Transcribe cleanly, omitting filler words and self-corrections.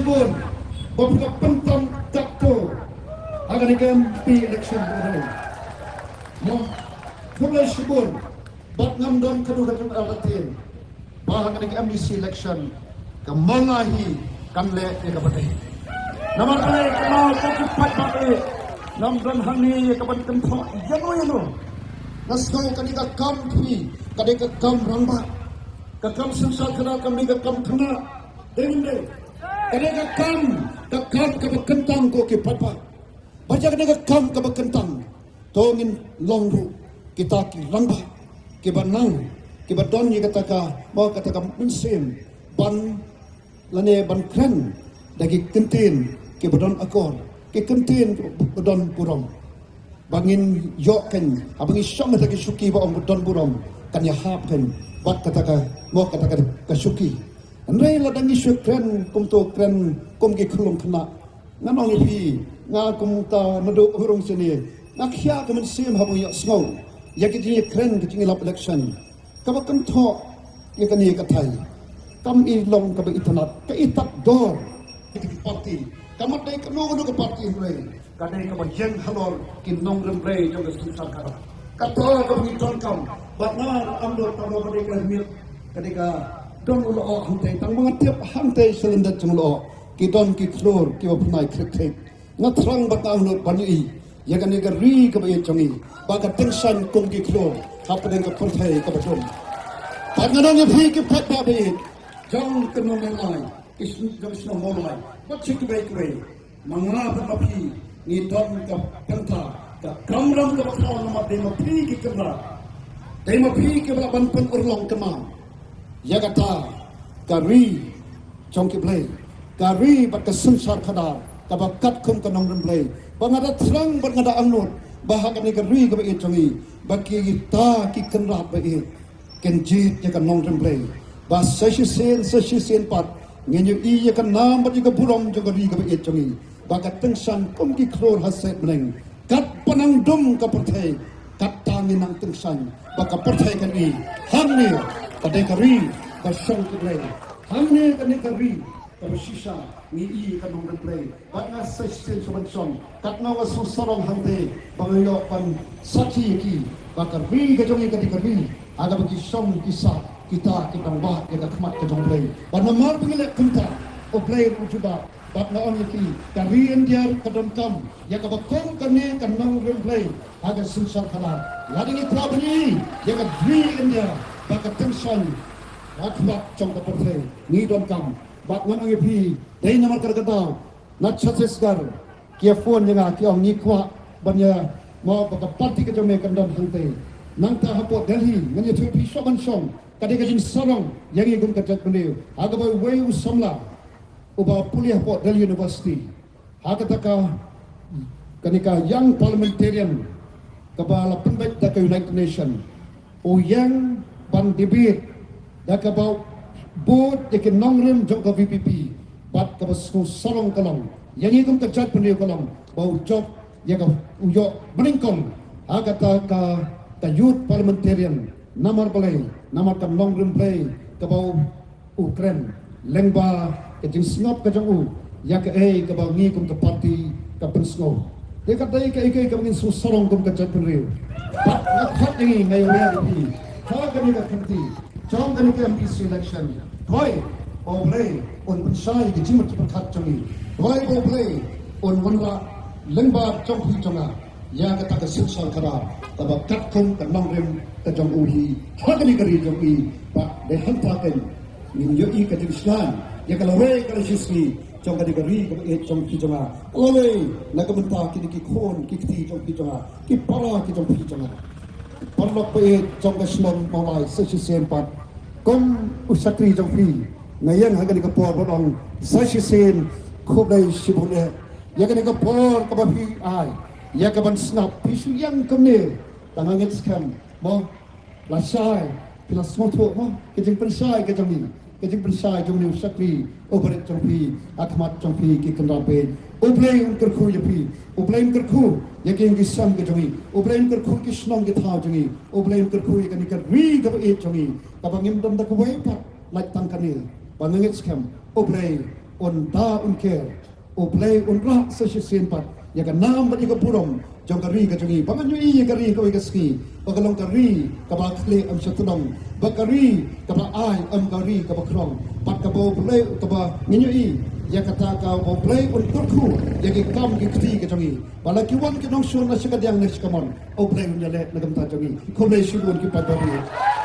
Subun beberapa pentam takto agar MP election ini. Mulai Subun bat ngamdon kedua alatin bahagian MDC election kemengahi kanle di kabupaten. Nomor kali kenal keempat balik ngamdon hani kabupaten Tempat jano. Nasgau kadika kampi kadika kam ramba kakam sensal kena kami kakam kena dengan kadika kam kabakentang ko ke papa baca kadika kam kabakentang tongin longru kita ki ramba ki banang ki badon ni kataka mau kataka musim ban lane ban kren dagi kentin ki badon akor ki kentin badon purom bangin yoken abangi syong dagi suki ba badon purom kan ya hapken bat kataka mau kataka kasuki andai ladangi syukren kumto kren kum ki khulung khna nanong pi nga kumta nadu hurung sini nakya kemen sim habu ya snow ya kini kren kini lap election kabakan tho ya kani katai kam ilong kaba itanat ka itak dor di parti kamat dai kanu ke parti rei kadai ka jeng halor kinong remrei jong susar kara kata ka biton kam batna amdo tamo kadai ka mil kadai ka don ulo hantai tang mga tiap hantai selendat jong lo ki don ki klor ki opnai krek ngatrang batang lo banyi ya kan negara ri ke bayi jongi baga tensan konggi klo apa dengan partai ke betul panganan yang fikir kata bayi jong kenal mengai isu jong senang mulai macam baik mengapa tapi ni don ke penta ke kamram ke betul nama demo fikir kena demo fikir belapan pun urlong kemam ya kata kari jong ke play kari bat kesensar kadar kabakat kum kenong remplay bangada terang bangada anut bahagian negeri kebaik jongi bagi kita ki kenrat baik kenjit ya kan nong remplay bas sesisen pat ngenyu i ya kan nam bagi ke burom juga ri kebaik jongi bagat tengsan kum ki klor haset meneng kat panang dum ke partai kat tangin nang tengsan baka partai kan i hamni pada kari basang kebaik hamni kan kari kabisisa ni i kanong replay banga session subanson katna wasu sarong hante bangayo pan sachi ki bakar ri gajong ka dikari aga bagi som kisah kita wah kita khmat ka jong play bana mar pingile kunta o play ujuba batna on ki kari india kadon kam ya ka bakong kane kanong replay aga sunsar khala lading itra bani ya ka ri india bakar tension akhlak jong ka play ni don kam bat ngan ngi dai namar karkata na chhattisgarh kia phone nga kia ong ni kwa banya mo ka parti ka jome kandam hante nangta hapo delhi ngani thu pi soban song kade ka jin sarong yangi gum ka jat bune aga boy way usamla uba pulia po delhi university aga taka kanika young parliamentarian kabala pembet da ka united nation o yang ban debate da ka about board de ke nongrem jok ka VPP bat ka basu sarong kalong yangi gum ka jat bune kalong bau jok ya ka uyo bringkong aga ka youth parliamentarian namar balai namar ka nongrem play ka bau Ukraine lengba ke jing snop ka jong u ya ka ka bau ngi kum ka parti ka pensno de ka dai ka ka ngin su sarong kum ka jat bune bat na khat ngi ngai reality ha ka ni ka kanti jong ka ni ka MPC election Hoi, oblay, on pensai ke jimat perkat jongi. Hoi oblay, on wanla lengba jong hi jonga. Ya kata ke sensal kara, taba katkum ke nongrem ke jong uhi. Hagani kari jong i, ba de hantaken. Min yoi ke jingslan, ya kalau rei kalau sisni, jong kari kari ke jong hi jonga. Kalau rei, na kementa kini ki khon, ki kti jong hi jonga. Ki para ki jong hi jonga. Parlok pe jong ke slon mawai sesisen pat. Kom usakri jong pi ngayan hagan ka por bodong sasisen khobdai sibole yagan ka por ka bapi ai ya ka ban snap pisu yang kamne tanganget skam mo lasai pila smoto mo kejing pensai ke jong ni kejing pensai jong ni usakri operat jong pi akmat jong pi ki kandape oblay kerku ya pi oblay kerku yakin ki sam ke jong ni oblay kerku ki snong ke tha jong ni oblay kerku ya kan ri ka e jong ni kabangim dam da kuwai pat like tangkanil bangangit skam oblay on da on care o play on ra sa sin pat ya ka nam ba ka purom jong ka ri ka jongi bangan yu ka ri ka ka ski bagalong ka ri ka ba kle am satnong bakari ka ba ai am ka ri ka ba krong pat ka bo play ka ba nginyu i ya kata ka bo play on turku ya ki kam ki kti ka jongi bala ki wan ki nong shon na shika diang next kamon o play on ya le na kam ta jongi ko le shi bon ki pa ba